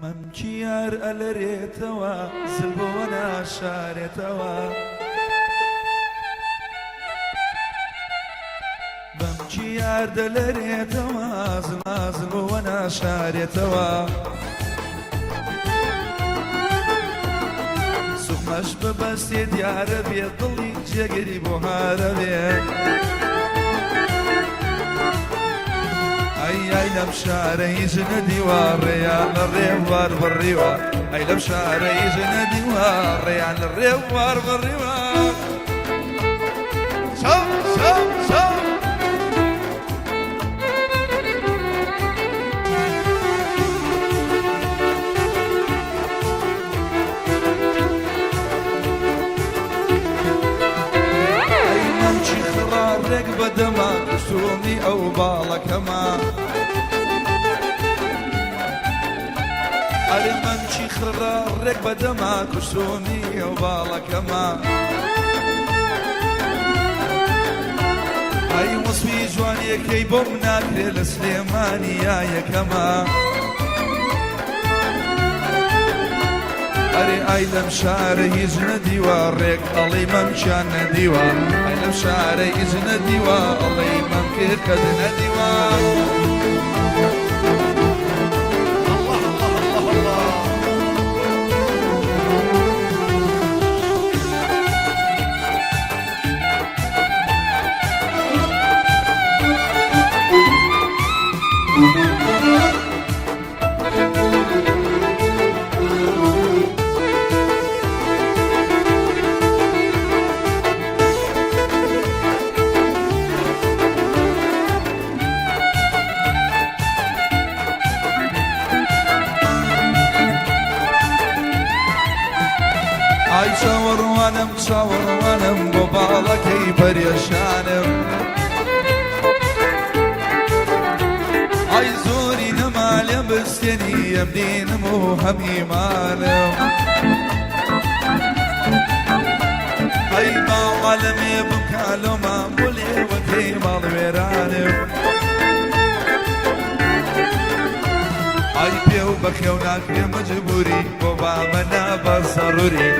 مەمکی یار ئەلەرێتەوە زل بۆوە ناشارێتەوە بەمکی یار دەلەرێتەوە زل بۆوە ناشارێتەوە سوخمەش ببەستێ دیارە بێت دڵی جێگەری بۆ هارە بێت ئەی لەم شارەی ژنە دیوارڕێیان لە ڕێوار بڕیوە ئەی لەم شارەی ژنە دیوارڕێیان لە ڕێوار بڕیوە شەو شەو شەو ئەی مەمچی خڕا ڕێک بەدەما کوشتومی ئەو باڵەکەما ئەرێ مەمچی خڕا ڕێک بەدەما کوشتومی ئەو باڵەکەما ئەی وەسفی جوانیەکەی بۆم ناکرێ لە سلێمانی یایەکەما ئەرێ ئای لەم شارە هیچ نەدیوە ڕێک ئەڵێ مەمچیان نەدیوە ئەی لەم شارە هیچ نەدیوە ئەڵێ مەم کرد کە نەدیوە ئای چاوەڕوانم بۆ باڵەکەی پەرێشانم ئای زۆری نەما لێ بستێنی ئەمدینم و هەمیمانم ئەی ماوە لەمێ بمکالۆمان بۆ لێوەکەی ماڵوێرانم ئای پێ و بەخێو ناکرێ مەجبوری بۆ بامە نابە سەڕووری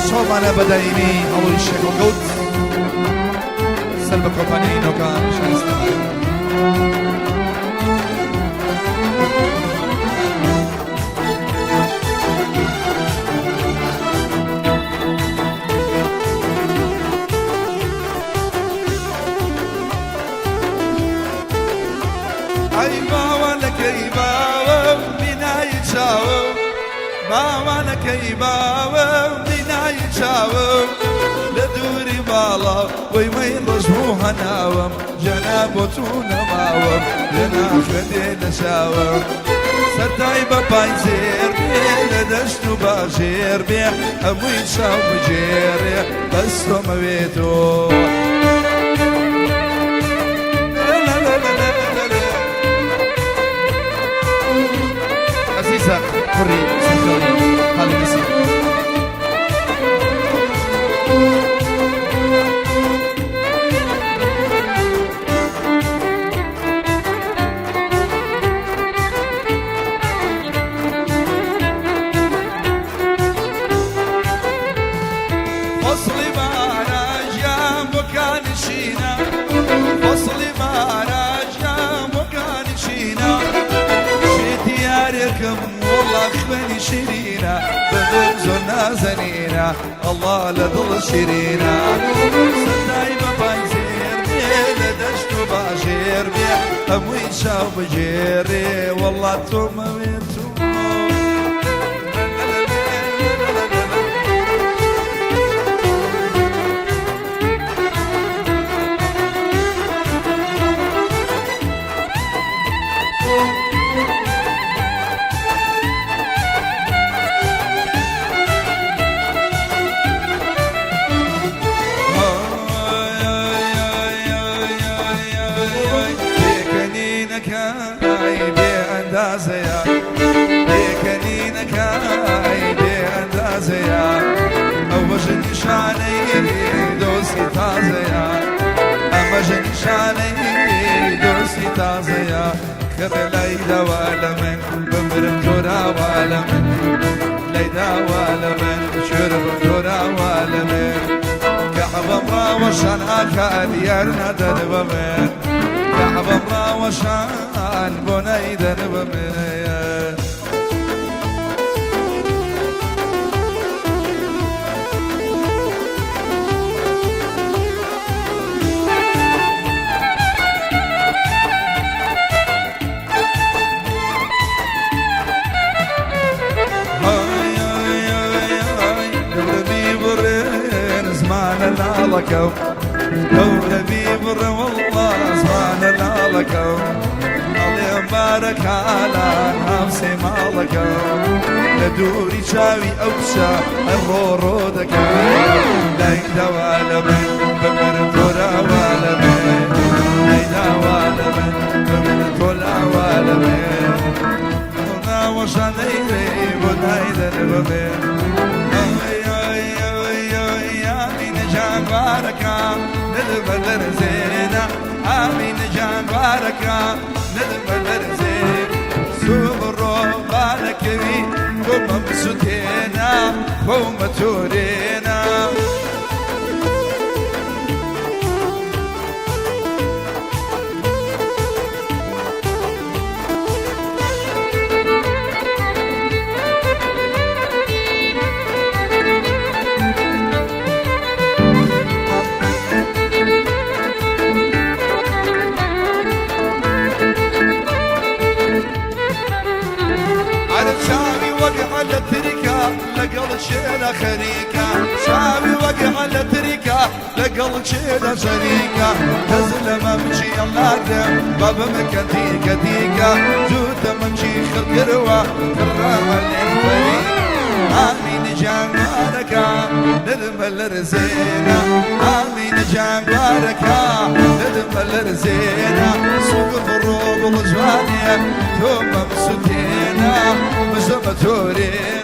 شۆمانە بەدایمی هەڵووی شێکڵگەوت سەر بە کۆمپانیای نۆکان شایستەمان ئەی باوانەکەی باوەم بینایی چاوم باوانەکەی باوەم بینایی چاوم لە دووری باڵا وەی مەی ڕۆژ بوو هەناوم جەنا بۆ تو نەماوم لە ناخوێندێ نەشاوم سەرتای بە پایزێر بێ لە دەشت و باژێر بێ هەمووی چاو بجێڕێ بەستۆمەوێتۆ عزیزە کوڕی سەرخەڵی حاڵی نسیم فەسڵی بارەژیان بۆ کانشینە فەسڵی بارەژیان بۆ کانشینە شێتی یارێکم وەڵا خوێنی شیرینە بەدڵ زۆر نازەنینە ئەڵڵا لە دڵ شیرینە سەردای بە پایزێر بێ لە دەشت و باژێر بێ هەمووی چاو بجێڕێ وەڵا تۆمەوێت تو بێ ئەندازەیە بەژە نیشانەی دۆستی تازەیە کڕێ لای داوا لە من بمرم جۆراوا لە من لای داوا لە من شێرە بم جۆراوا لە من کەعبەم ڕاوەشان ئاکار یار نادەر بە من کەعبەم ڕاوەشان بۆ نایدەر بە منەیە لالكو دولة بيبر والله زمان لالكو الله يبارك على نفسي مالكو لدوري شاوي أوشا الرورو دكو ليدا ولا من بمر تورا ولا من ليدا ولا من بمر تورا ولا من هنا وشانيري ونايدر بمن باركا ندبر زينا آمين جان باركا ندبر زين سوبرو باركوي قوم بسوتينا قوم تورينا لقل شيلة خريكة شابي وقع على تريكة لقل شيلة شريكة تزل ممشي اللاقة باب مكتي كتيكة جود ممشي خلقروة كرامة للفريق آمين جان باركة ندم الرزينة آمين جان باركة ندم الرزينة سوق الضروب والجوانية ثم مسوتينا مزمتورينا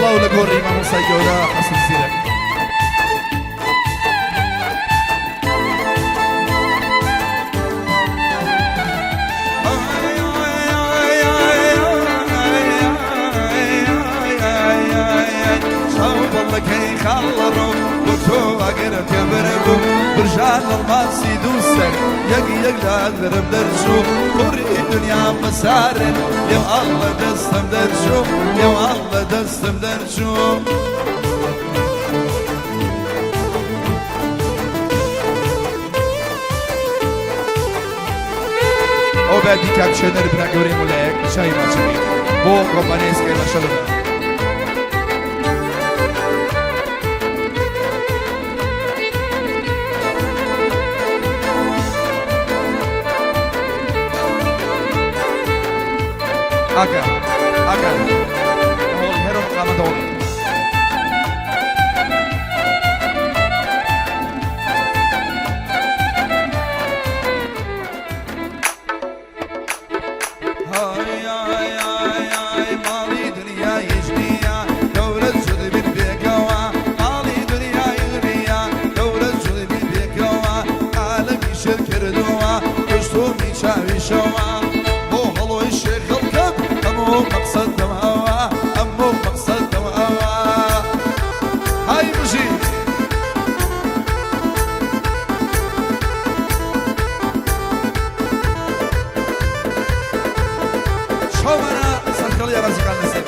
الله لقوري ما مسجولا حسن سيرك صوب الله كي خلروا وتو اقرب يبربو برجال الماسي دوسك يقي يقلا اقرب درشو قري الدنيا مسار يا الله دستم درشو يا الله دستم درشو او بعدي كاب شنر براغوري مولك شاي ما شبي بو كومبانيس كي مشلونا Aga, heron kamadog. Hay mali dünya yecniya, devlet zülü bir bekava. Mali dünya yecniya, devlet zülü bir bekava. Alem işer kerduva, gözüm içavi şova. Bu halı işe kılkıp, amu maksat damawa, amu maksat damawa. Hay müzik. Şovana sarkalı yarazı kalmasın.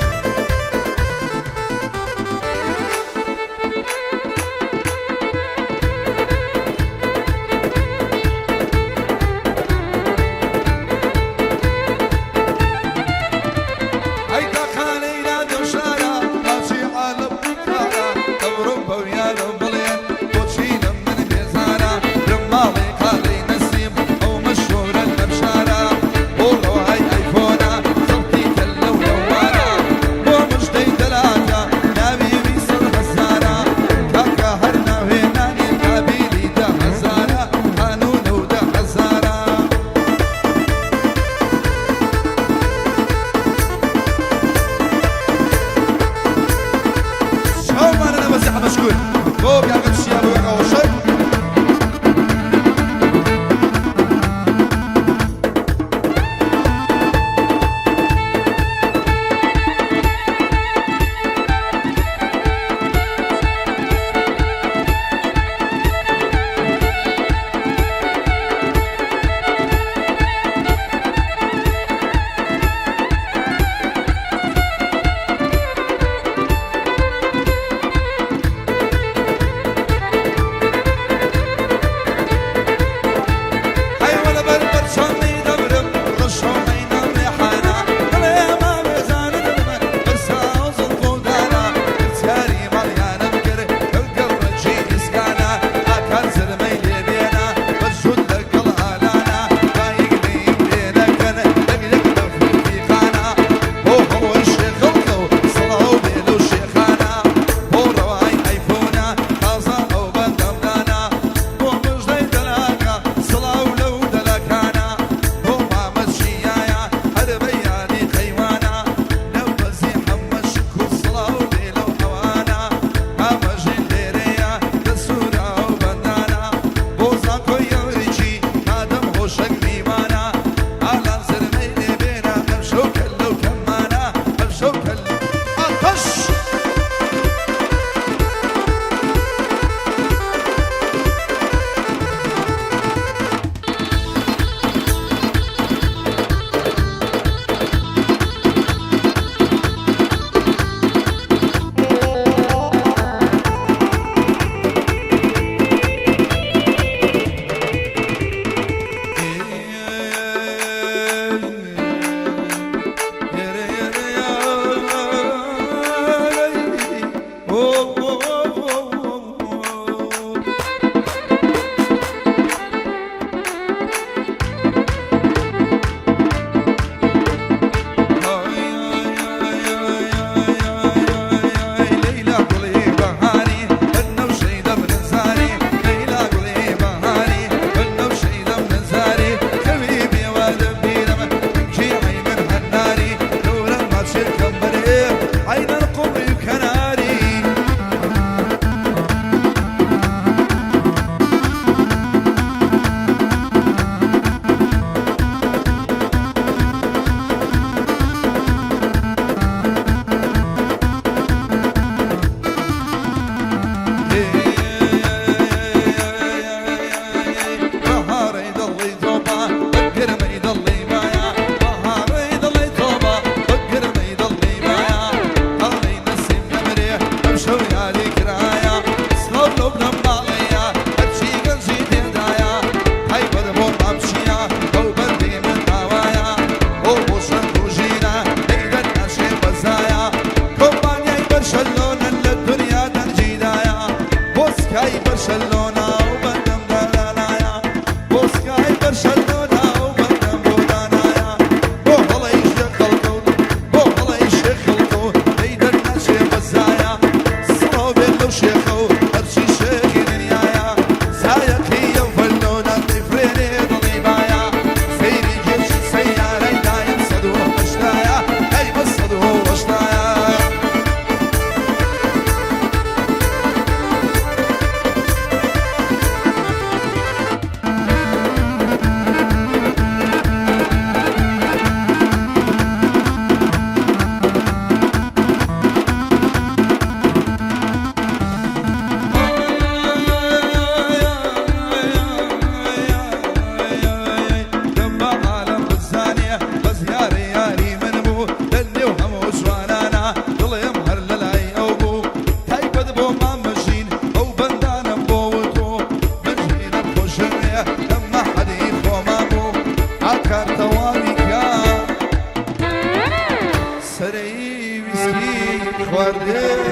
خواردێ